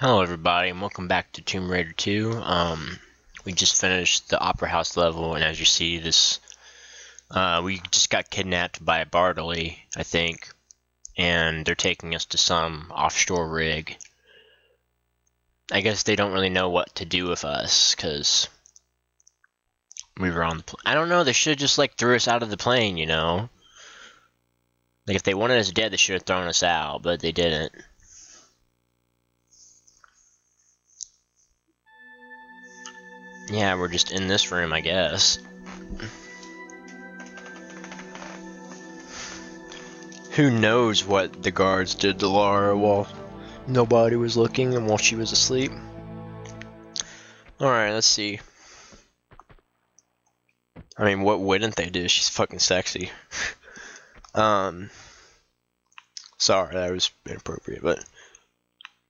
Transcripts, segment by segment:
Hello everybody and welcome back to Tomb Raider 2. We just finished the Opera House level, and as you see we just got kidnapped by Bartley, I think, and they're taking us to some offshore rig. I guess they don't really know what to do with us, because we were on the I don't know, they should have just threw us out of the plane, you know? Like if they wanted us dead, they should have thrown us out, but they didn't. Yeah, we're just in this room, I guess. Who knows what the guards did to Laura while nobody was looking and while she was asleep. Alright, let's see. I mean, what wouldn't they do? She's fucking sexy. Sorry, that was inappropriate, but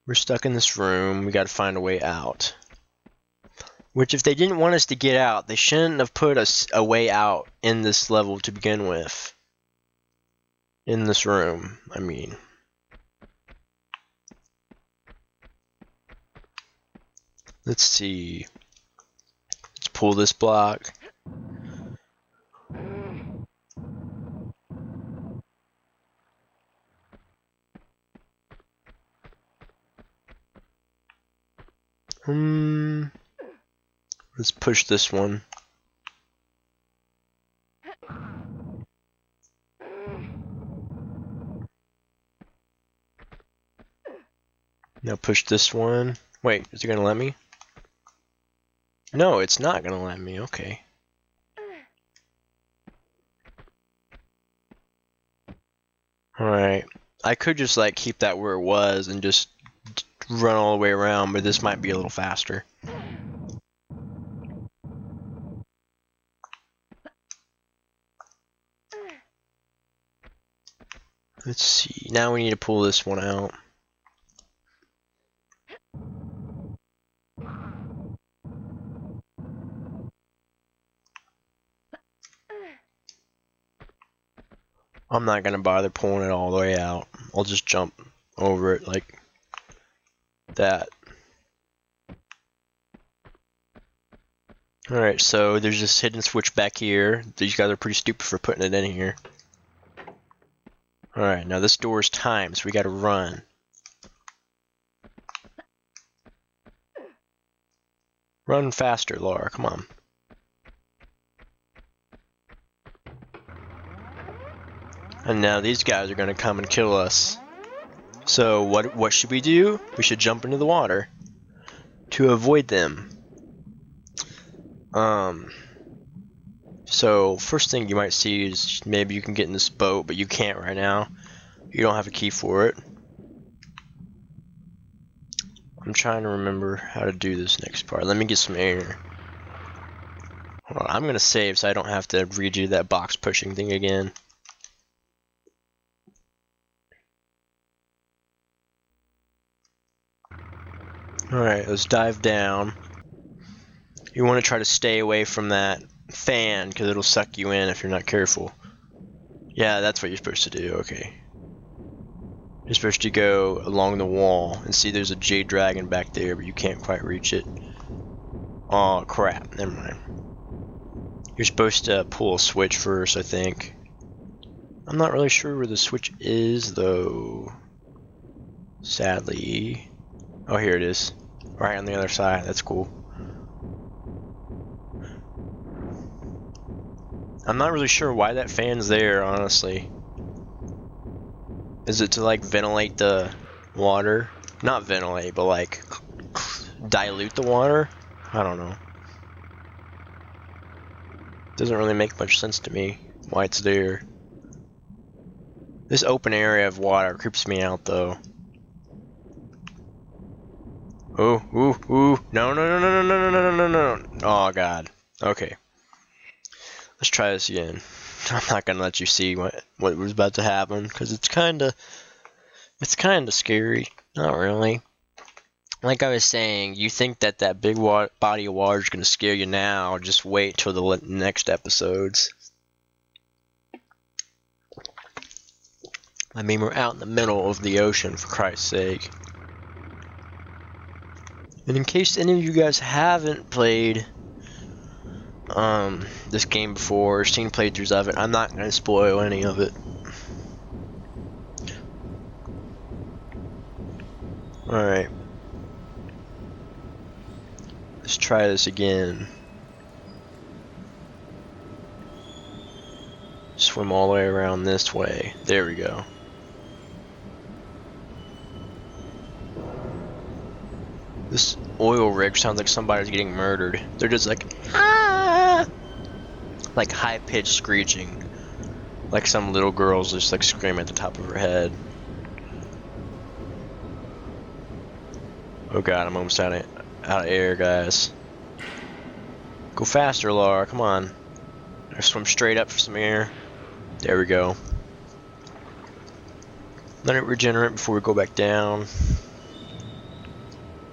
we're stuck in this room. We gotta find a way out. Which, if they didn't want us to get out, they shouldn't have put us a way out in this level to begin with. In this room, I mean. Let's see. Let's pull this block. Let's push this one. Now push this one. Wait, is it gonna let me? No, it's not gonna let me. Okay. Alright. I could just keep that where it was and just run all the way around, but this might be a little faster. Let's see. Now we need to pull this one out. I'm not gonna bother pulling it all the way out. I'll just jump over it like that. Alright, so there's this hidden switch back here. These guys are pretty stupid for putting it in here. Alright, now this door is timed, so we gotta run. Run faster, Laura, come on. And now these guys are gonna come and kill us. So what should we do? We should jump into the water to avoid them. So first thing you might see is maybe you can get in this boat, but you can't right now. You don't have a key for it. I'm trying to remember how to do this next part. Let me get some air. Hold on, I'm gonna save so I don't have to redo that box pushing thing again. Alright, let's dive down. You want to try to stay away from that fan because it'll suck you in if you're not careful. Yeah, that's what you're supposed to do, okay. You're supposed to go along the wall and see there's a jade dragon back there, but you can't quite reach it. Oh crap, never mind. You're supposed to pull a switch first, I think. I'm not really sure where the switch is though. Sadly. Oh, here it is. Right on the other side, that's cool. I'm not really sure why that fan's there, honestly. Is it to ventilate the water? Not ventilate, but dilute the water? I don't know. Doesn't really make much sense to me why it's there. This open area of water creeps me out though. Oh, ooh, ooh. No, no, no, no, no, no, no, no, no, no. Oh god. Okay. Let's try this again. I'm not gonna let you see what was about to happen because it's kinda scary. Not really. Like I was saying, you think that big body of water is gonna scare you now? Just wait till the next episodes. I mean, we're out in the middle of the ocean, for Christ's sake. And in case any of you guys haven't played this game before, or seen playthroughs of it, I'm not going to spoil any of it. Alright. Let's try this again. Swim all the way around this way. There we go. This oil rig sounds like somebody's getting murdered. They're just like, ah! Like high-pitched screeching. Like some little girl's just like screaming at the top of her head. Oh god, I'm almost out of air, guys. Go faster, Laura, come on. I swim straight up for some air. There we go. Let it regenerate before we go back down.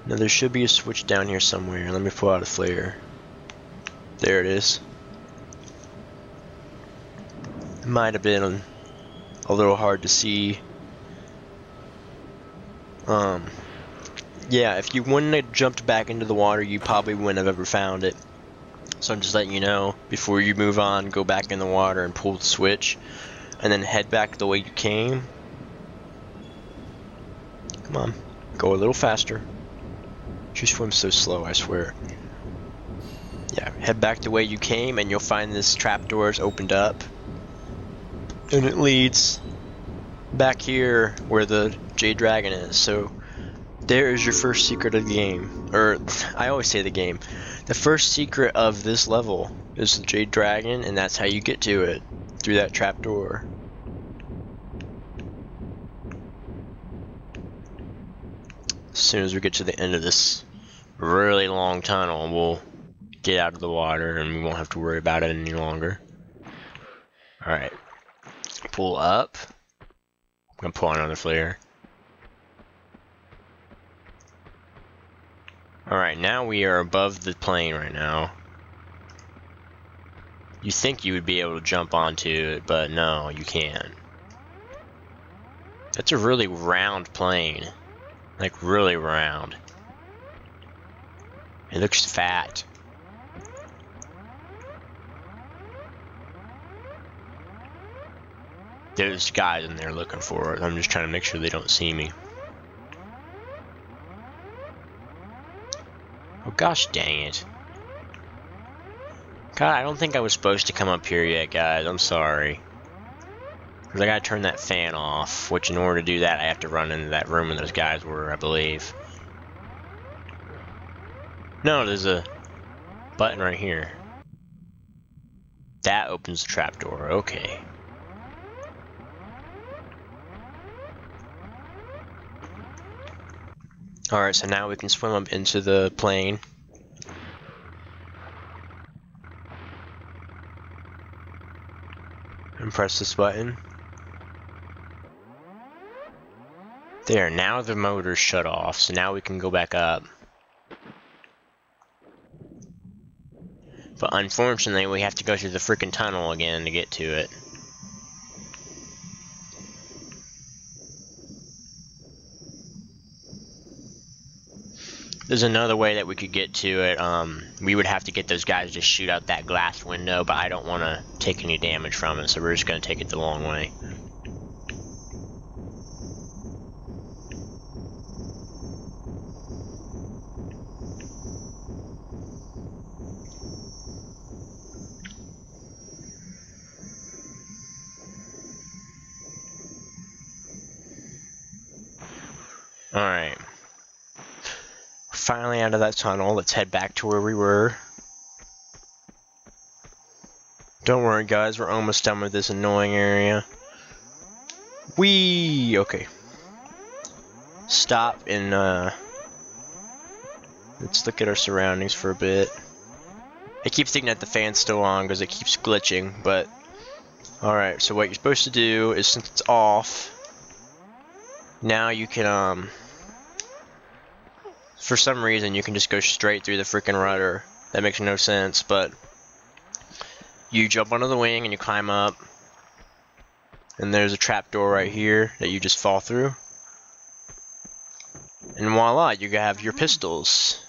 Now there should be a switch down here somewhere. Let me pull out a flare. There it is. It might have been a little hard to see. Yeah, if you wouldn't have jumped back into the water, you probably wouldn't have ever found it. So I'm just letting you know, before you move on, go back in the water and pull the switch, and then head back the way you came. Come on, go a little faster. You swim so slow, I swear. Yeah, head back the way you came, and you'll find this trapdoor is opened up. And it leads back here where the Jade Dragon is. So there is your first secret of the game. Or, I always say the game. The first secret of this level is the Jade Dragon, and that's how you get to it. Through that trapdoor. As soon as we get to the end of this really long tunnel, we'll get out of the water and we won't have to worry about it any longer. Alright. Pull up. I'm gonna pull on another flare. Alright, now we are above the plane right now. You think you would be able to jump onto it, but no, you can't. That's a really round plane. Like, really round. It looks fat. There's guys in there looking for it. I'm just trying to make sure they don't see me. Oh gosh dang it. God, I don't think I was supposed to come up here yet, guys. I'm sorry. Because I gotta turn that fan off, which in order to do that, I have to run into that room where those guys were, I believe. No, there's a button right here. That opens the trapdoor, okay. Alright, so now we can swim up into the plane. And press this button. There, now the motor's shut off, so now we can go back up. But unfortunately, we have to go through the freaking tunnel again to get to it. There's another way that we could get to it. We would have to get those guys to shoot out that glass window, but I don't want to take any damage from it, so we're just going to take it the long way. Alright. Finally out of that tunnel. Let's head back to where we were. Don't worry guys, we're almost done with this annoying area. Whee! Okay. Stop and let's look at our surroundings for a bit. I keep thinking that the fan's still on because it keeps glitching, but alright, so what you're supposed to do is, since it's off, now you can for some reason you can just go straight through the freaking rudder. That makes no sense, but you jump onto the wing and you climb up, and there's a trapdoor right here that you just fall through, and voila, you have your pistols.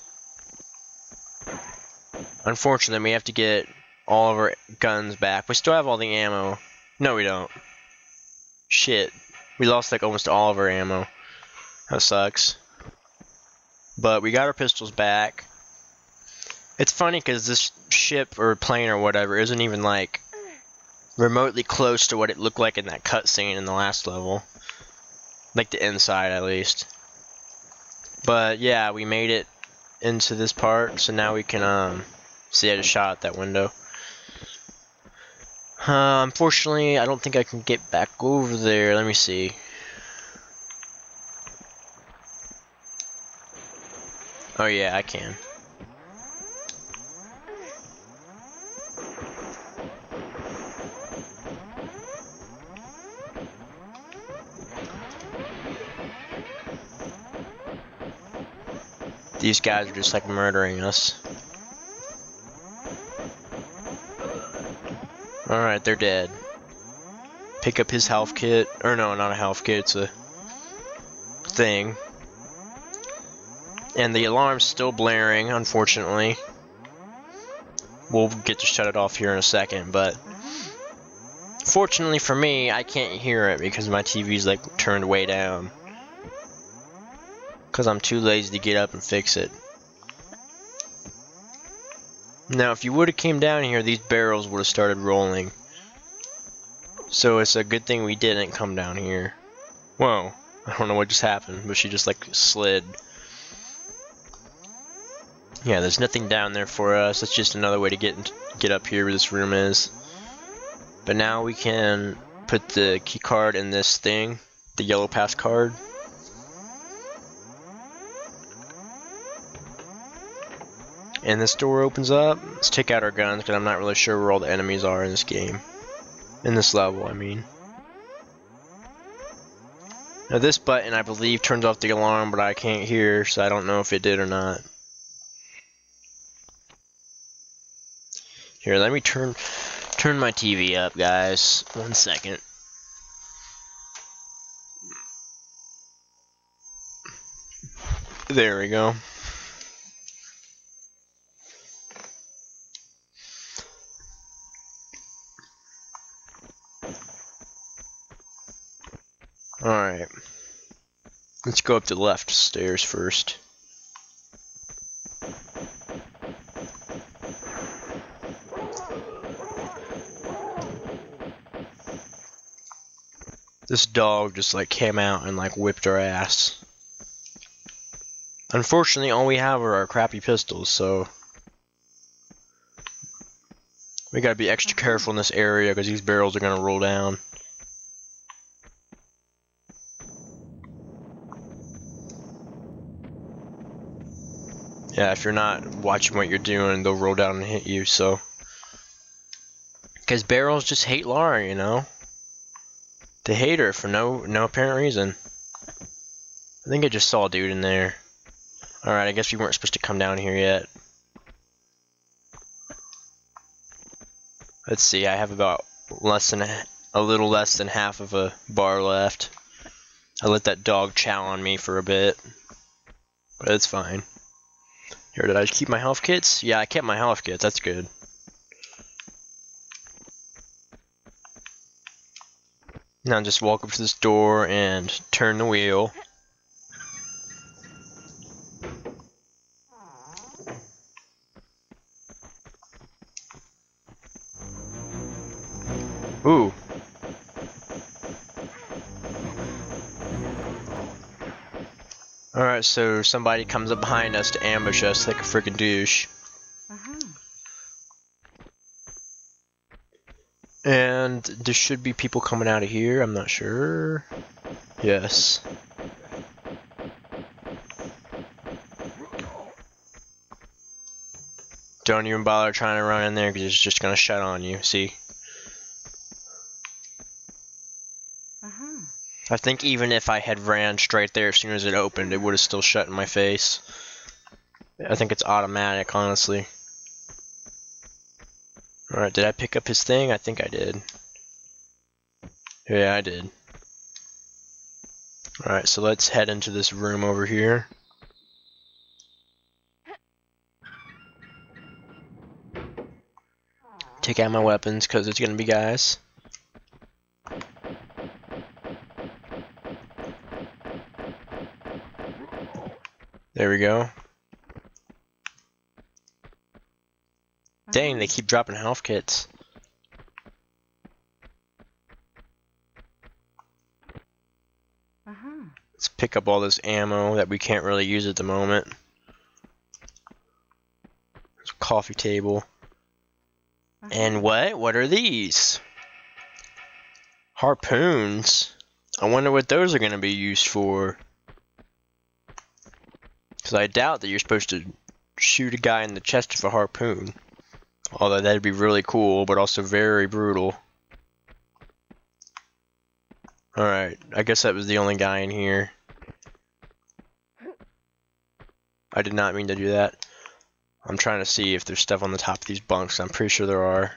Unfortunately, we have to get all of our guns back. We still have all the ammo. No, we don't. Shit. We lost like almost all of our ammo. That sucks. But we got our pistols back. It's funny because this ship or plane or whatever isn't even like remotely close to what it looked like in that cutscene in the last level. Like the inside at least. But yeah, we made it into this part, so now we can see I just shot out that window. Unfortunately, I don't think I can get back over there. Let me see. Oh yeah, I can. These guys are just like murdering us. Alright, they're dead. Pick up his health kit. Or no, not a health kit, it's a thing. And the alarm's still blaring, unfortunately. We'll get to shut it off here in a second, but fortunately for me, I can't hear it because my TV's like turned way down. Because I'm too lazy to get up and fix it. Now, if you would have came down here, these barrels would have started rolling. So it's a good thing we didn't come down here. Whoa, I don't know what just happened, but she just like slid. Yeah, there's nothing down there for us. That's just another way to get up here where this room is. But now we can put the key card in this thing, the yellow pass card. And this door opens up. Let's take out our guns because I'm not really sure where all the enemies are in this game. In this level, I mean. Now this button, I believe, turns off the alarm, but I can't hear, so I don't know if it did or not. Here, let me turn my TV up, guys. 1 second. There we go. Alright. Let's go up the left stairs first. This dog just like came out and like whipped our ass. Unfortunately, all we have are our crappy pistols, so we gotta be extra careful in this area because these barrels are gonna roll down. Yeah, if you're not watching what you're doing, they'll roll down and hit you, so. Because barrels just hate Lara, you know? They hate her for no apparent reason. I think I just saw a dude in there. Alright, I guess we weren't supposed to come down here yet. Let's see, I have about a little less than half of a bar left. I let that dog chow on me for a bit. But it's fine. Here, did I keep my health kits? Yeah, I kept my health kits, that's good. Now just walk up to this door and turn the wheel. Ooh. Alright, so somebody comes up behind us to ambush us like a freaking douche. And there should be people coming out of here, I'm not sure. Yes. Don't even bother trying to run in there because it's just gonna shut on you, see? I think even if I had ran straight there as soon as it opened, it would have still shut in my face. I think it's automatic, honestly. Alright, did I pick up his thing? I think I did. Yeah, I did. Alright, so let's head into this room over here. take out my weapons because it's gonna be guys. There we go. Dang, they keep dropping health kits. Let's pick up all this ammo that we can't really use at the moment. There's a coffee table. And what? What are these? Harpoons? I wonder what those are going to be used for. Because I doubt that you're supposed to shoot a guy in the chest with a harpoon. Although that'd be really cool, but also very brutal. Alright, I guess that was the only guy in here. I did not mean to do that. I'm trying to see if there's stuff on the top of these bunks. I'm pretty sure there are.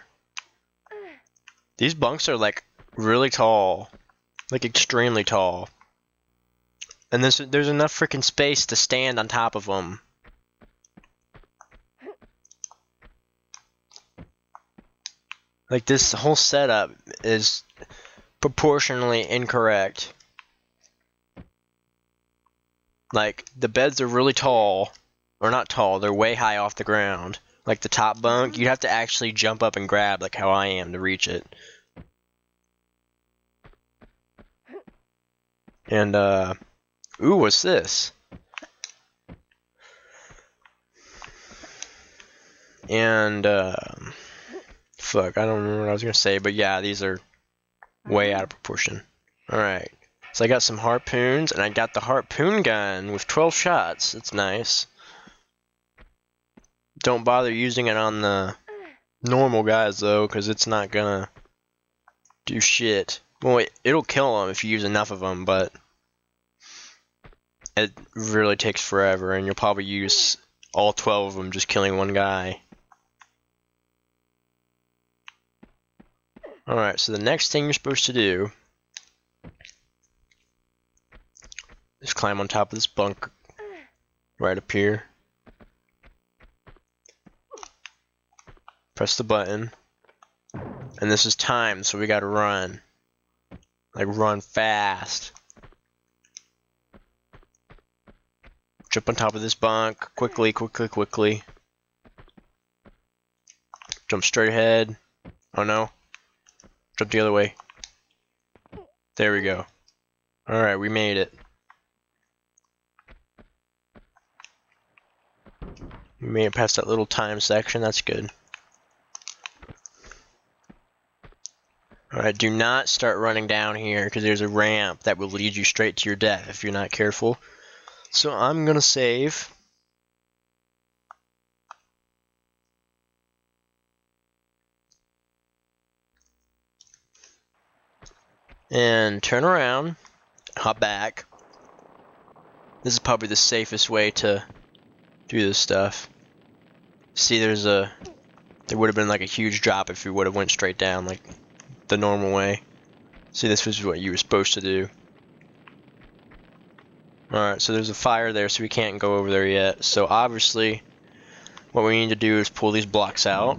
These bunks are like really tall. Like extremely tall. And there's enough freaking space to stand on top of them. Like this whole setup is proportionally incorrect. Like the beds are really tall, or not tall, they're way high off the ground. Like the top bunk, you'd have to actually jump up and grab like how I am to reach it. And ooh, what's this? And fuck, I don't remember what I was gonna say, but yeah, these are way out of proportion. Alright. So I got some harpoons, and I got the harpoon gun with 12 shots. That's nice. Don't bother using it on the normal guys, though, because it's not gonna do shit. Well, it'll kill them if you use enough of them, but it really takes forever, and you'll probably use all 12 of them just killing one guy. Alright, so the next thing you're supposed to do is climb on top of this bunk right up here. Press the button. And this is timed, so we gotta run. Like, run fast. Jump on top of this bunk. Quickly, quickly, quickly. Jump straight ahead. Oh no. Jump the other way. There we go. Alright, we made it. We made it past that little time section. That's good. Alright, do not start running down here because there's a ramp that will lead you straight to your death if you're not careful. So I'm gonna save. And turn around, hop back. This is probably the safest way to do this stuff. See, there would have been like a huge drop if you would have went straight down like the normal way. See, this was what you were supposed to do. Alright, so there's a fire there, so we can't go over there yet. So obviously, what we need to do is pull these blocks out.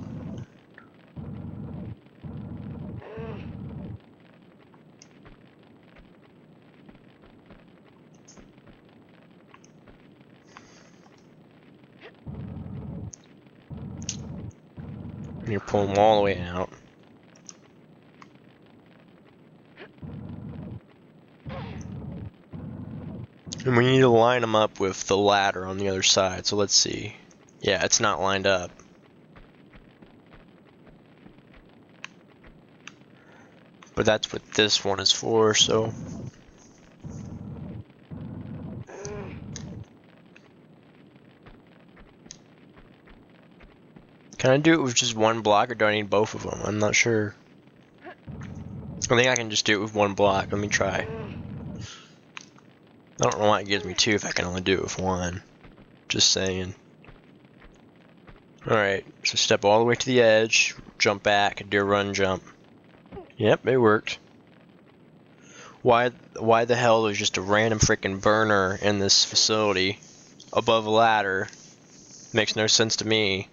And you pull them all the way out. And we need to line them up with the ladder on the other side, so let's see. Yeah, it's not lined up. But that's what this one is for, so... Can I do it with just one block, or do I need both of them? I'm not sure. I think I can just do it with one block. Let me try. I don't know why it gives me two if I can only do it with one. Just saying. Alright, so step all the way to the edge, jump back, and do a run jump. Yep, it worked. Why the hell there's just a random freaking burner in this facility above a ladder? Makes no sense to me.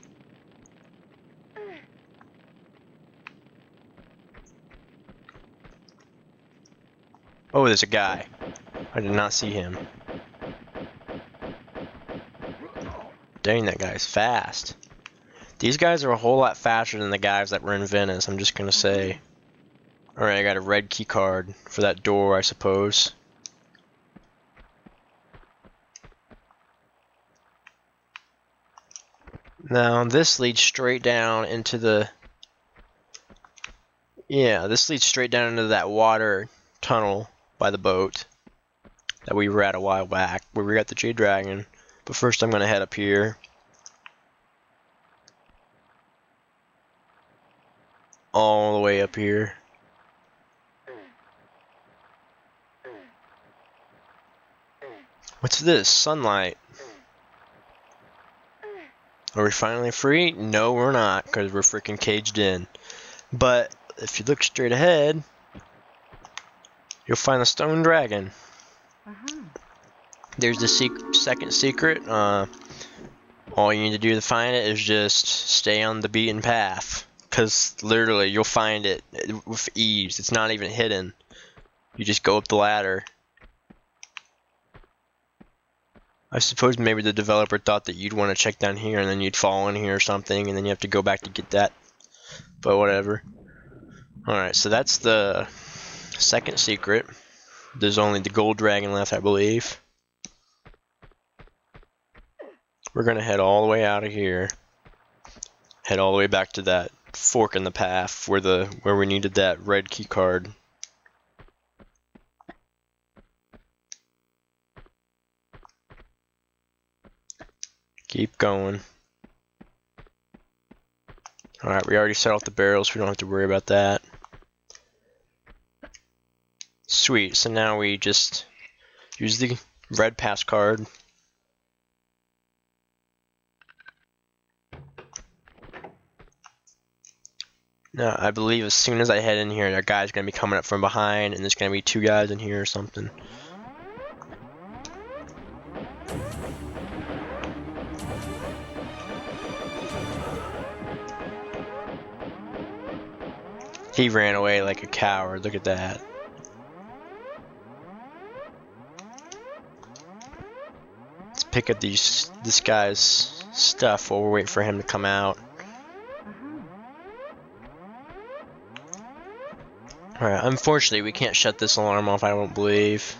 Oh, there's a guy. I did not see him. Dang, that guy's fast. These guys are a whole lot faster than the guys that were in Venice, I'm just gonna say. Alright, I got a red key card for that door, I suppose. Now, this leads straight down into the... Yeah, this leads straight down into that water tunnel by the boat that we were at a while back, where we got the Jade Dragon. But first I'm gonna head up here. All the way up here. What's this? Sunlight. Are we finally free? No, we're not, because we're freaking caged in. But if you look straight ahead, you'll find a stone dragon. There's the second secret. All you need to do to find it is just stay on the beaten path, because literally you'll find it with ease. It's not even hidden. You just go up the ladder. I suppose maybe the developer thought that you'd want to check down here and then you'd fall in here or something and then you have to go back to get that. But whatever. Alright, so that's the second secret. There's only the gold dragon left, I believe. We're gonna head all the way out of here. Head all the way back to that fork in the path where we needed that red key card. Keep going. Alright, we already set off the barrels, we don't have to worry about that. Sweet, so now we just use the red pass card. Now, I believe as soon as I head in here, that guy's gonna be coming up from behind, and there's gonna be two guys in here or something. He ran away like a coward, look at that. Let's pick up this guy's stuff while we're waiting for him to come out. Alright, unfortunately we can't shut this alarm off, I don't believe.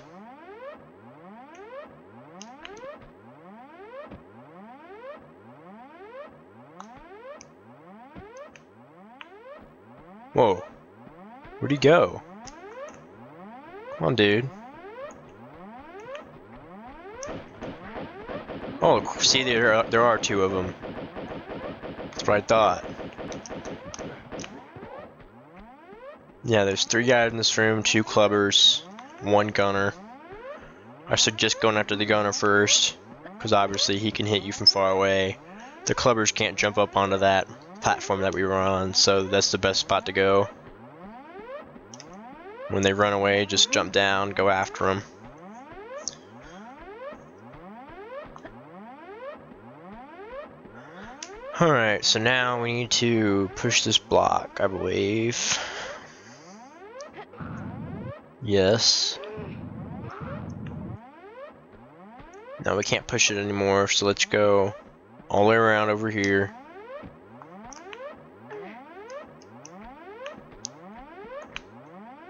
Whoa. Where'd he go? Come on, dude. Oh, see, there are two of them. That's what I thought. Yeah, there's three guys in this room, two clubbers, one gunner. I suggest going after the gunner first, because obviously he can hit you from far away. The clubbers can't jump up onto that platform that we were on, so that's the best spot to go. When they run away, just jump down, go after them. Alright, so now we need to push this block, I believe. Yes. No, we can't push it anymore, so let's go all the way around over here.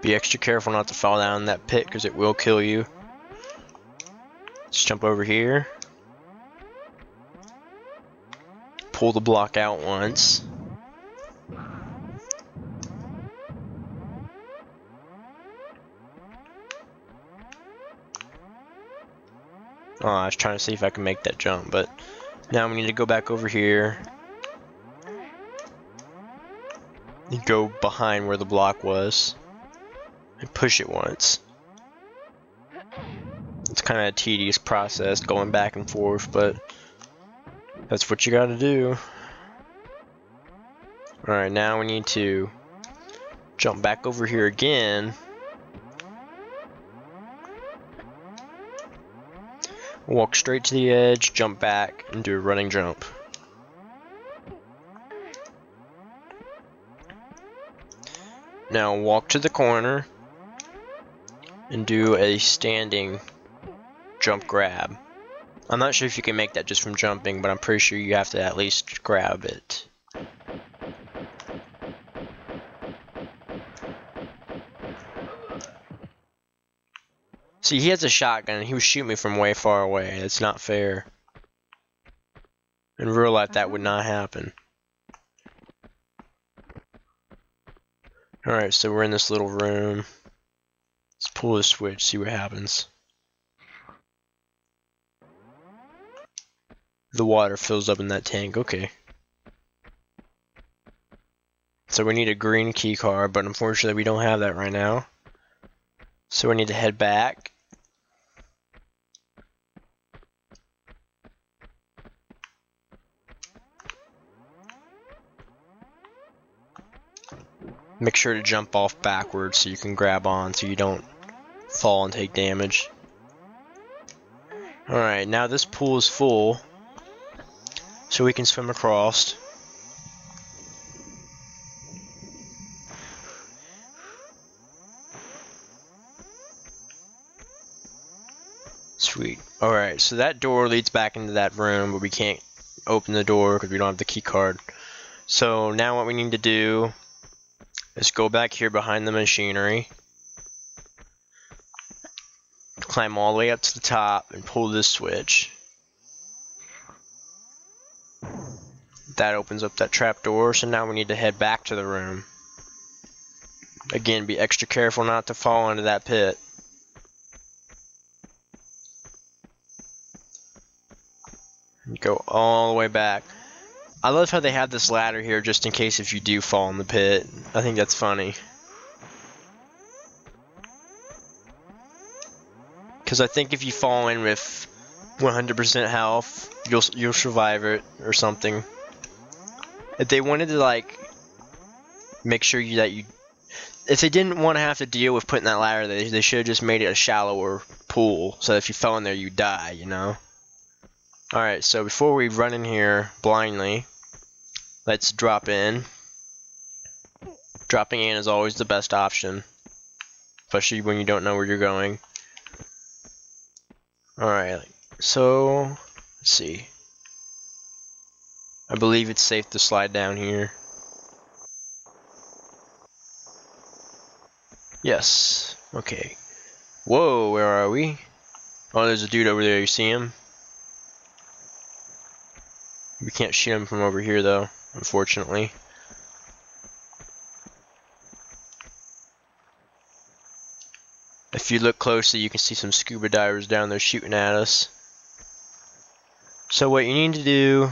Be extra careful not to fall down in that pit because it will kill you. Let's jump over here. Pull the block out once. Oh, I was trying to see if I can make that jump, but now we need to go back over here. And go behind where the block was. And push it once. It's kind of a tedious process going back and forth, but that's what you gotta do. Alright, now we need to jump back over here again. Walk straight to the edge, jump back, and do a running jump. Now walk to the corner. and do a standing jump grab. I'm not sure if you can make that just from jumping, but I'm pretty sure you have to at least grab it. See, he has a shotgun and he was shooting me from way far away. That's not fair. In real life, that would not happen. Alright, so we're in this little room. Let's pull the switch, see what happens. The water fills up in that tank, okay. So we need a green key card, but unfortunately we don't have that right now. So we need to head back. Make sure to jump off backwards so you can grab on so you don't fall and take damage. Alright, now this pool is full, so we can swim across. Sweet. Alright, so that door leads back into that room, but we can't open the door because we don't have the key card. So now what we need to do is go back here behind the machinery, climb all the way up to the top, and pull this switch. That opens up that trap door, so now we need to head back to the room. Again, be extra careful not to fall into that pit. Go all the way back. I love how they have this ladder here just in case if you do fall in the pit. I think that's funny. Because I think if you fall in with 100% health, you'll survive it or something. If they wanted to like make sure that you, if they didn't want to have to deal with putting that ladder, they should have just made it a shallower pool so that if you fell in there you die, you know. Alright, so before we run in here blindly, let's drop in. Dropping in is always the best option, especially when you don't know where you're going. Alright, so let's see. I believe it's safe to slide down here. Yes, okay. Whoa, where are we? Oh, there's a dude over there, you see him? We can't shoot him from over here though, unfortunately. If you look closely, you can see some scuba divers down there shooting at us. So what you need to do...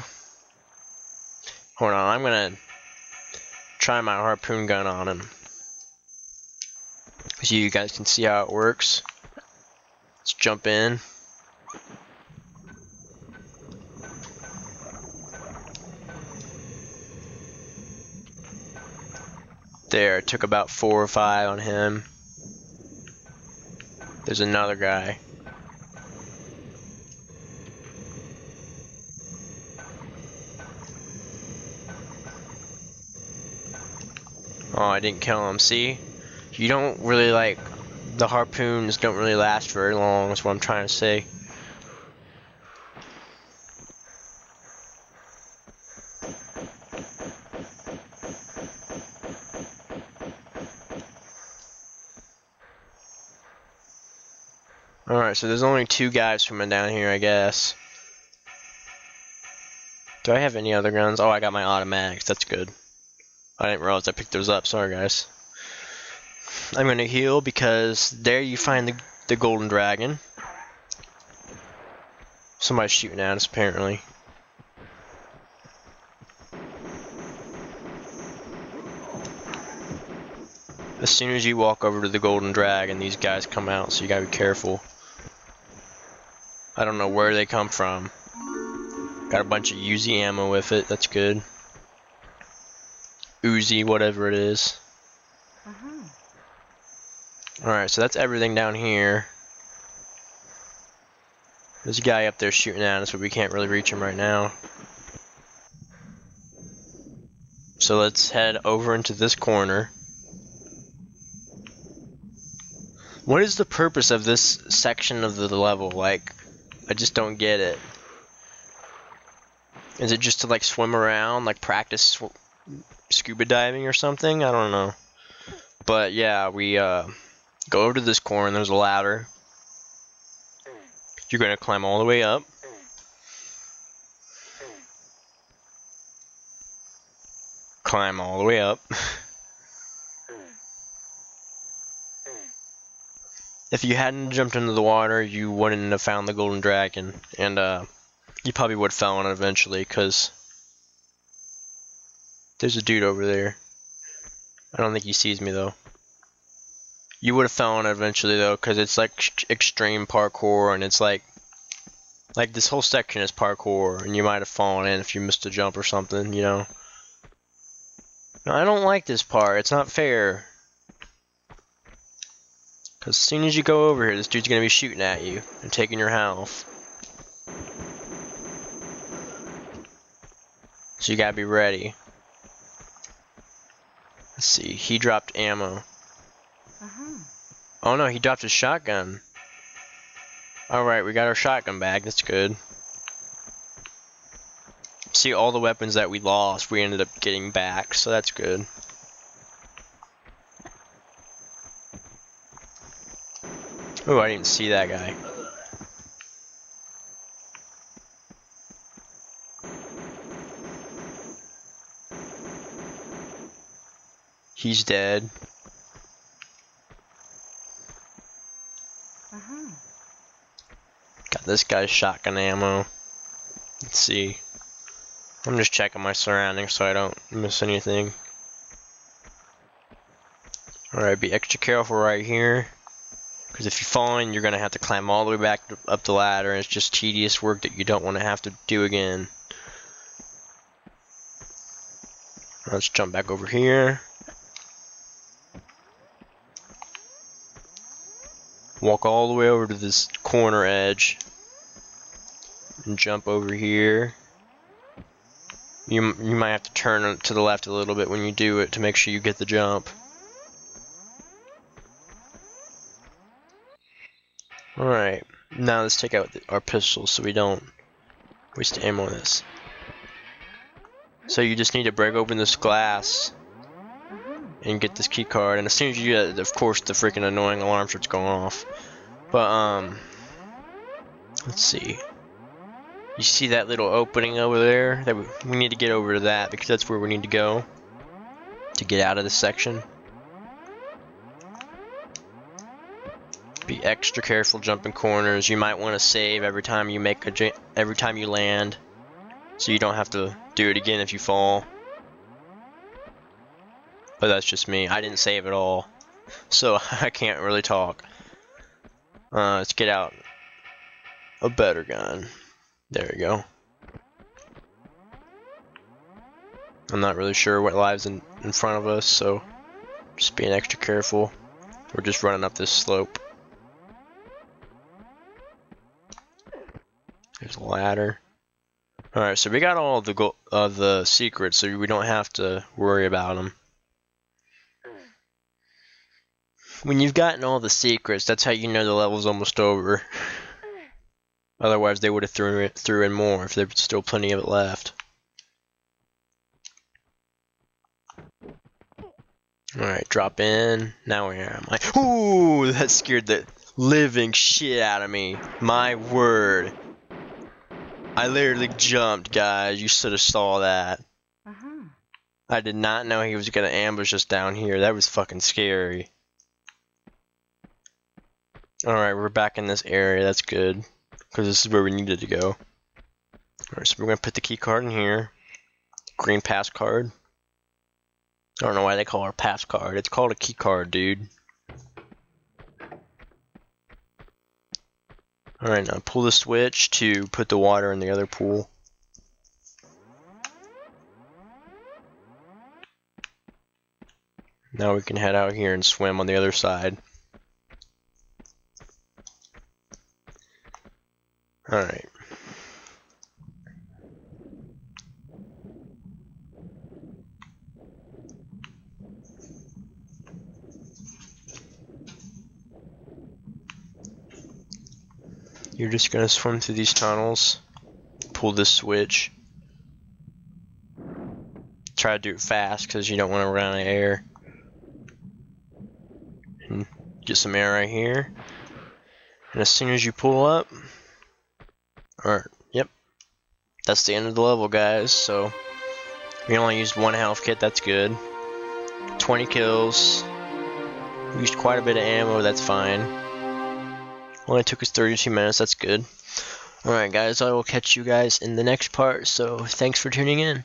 Hold on, I'm gonna try my harpoon gun on him, so you guys can see how it works. Let's jump in. There, it took about 4 or 5 on him. There's another guy. Oh, I didn't kill him. See? You don't really like... The harpoons don't really last very long, is what I'm trying to say. Alright, so there's only 2 guys swimming down here, I guess. Do I have any other guns? Oh, I got my automatics. That's good. I didn't realize I picked those up. Sorry, guys. I'm going to heal because there you find the golden dragon. Somebody's shooting at us, apparently. As soon as you walk over to the golden dragon, these guys come out, so you gotta be careful. I don't know where they come from. Got a bunch of Uzi ammo with it, that's good. Uzi, whatever it is. Alright, so that's everything down here. There's a guy up there shooting at us, but we can't really reach him right now. So let's head over into this corner. What is the purpose of this section of the level? Like, I just don't get it. Is it just to like swim around, like practice scuba diving or something? I don't know. But yeah, we go over to this corner and there's a ladder. You're gonna climb all the way up. Climb all the way up. If you hadn't jumped into the water, you wouldn't have found the golden dragon, and you probably would have fell in it eventually, because there's a dude over there. I don't think he sees me though. You would have fell in it eventually though, because it's like extreme parkour, and it's like this whole section is parkour, and you might have fallen in if you missed a jump or something, you know. No, I don't like this part. It's not fair. Because as soon as you go over here, this dude's going to be shooting at you and taking your health. So you got to be ready. Let's see. He dropped ammo. Oh no, he dropped his shotgun. Alright, we got our shotgun back. That's good. See, all the weapons that we lost, we ended up getting back. So that's good. Oh, I didn't see that guy. He's dead. Got this guy's shotgun ammo. Let's see. I'm just checking my surroundings so I don't miss anything. Alright, be extra careful right here. Because if you fall in, you're going to have to climb all the way back up the ladder, and it's just tedious work that you don't want to have to do again. Let's jump back over here. Walk all the way over to this corner edge. And jump over here. You might have to turn to the left a little bit when you do it to make sure you get the jump. Alright, now let's take out our pistols so we don't waste ammo on this. So you just need to break open this glass and get this key card, and as soon as you do that, of course the freaking annoying alarm starts going off. But let's see. You see that little opening over there? That we need to get over to that because that's where we need to go to get out of this section. Be extra careful jumping corners. You might want to save every time you every time you land, so you don't have to do it again if you fall. But that's just me. I didn't save at all, so I can't really talk. Let's get out a better gun. There we go. I'm not really sure what lies in front of us, so just being extra careful. We're just running up this slope. There's a ladder. Alright, so we got all the secrets, so we don't have to worry about them. When you've gotten all the secrets, that's how you know the level's almost over. Otherwise, they would have threw in more if there's still plenty of it left. Alright, drop in. Now where am I? Ooh, that scared the living shit out of me. My word. I literally jumped, guys. You should have saw that. I did not know he was going to ambush us down here. That was fucking scary. Alright, we're back in this area. That's good. Because this is where we needed to go. Alright, so we're going to put the key card in here. Green pass card. I don't know why they call it a pass card. It's called a key card, dude. Alright, now pull the switch to put the water in the other pool. Now we can head out here and swim on the other side. Alright. You're just gonna swim through these tunnels, pull this switch. Try to do it fast because you don't want to run out of air. And get some air right here. And as soon as you pull up, yep, that's the end of the level, guys. So we only used 1 health kit, that's good. 20 kills. We used quite a bit of ammo, that's fine. Only took us 32 minutes, that's good. Alright guys, I will catch you guys in the next part, so thanks for tuning in.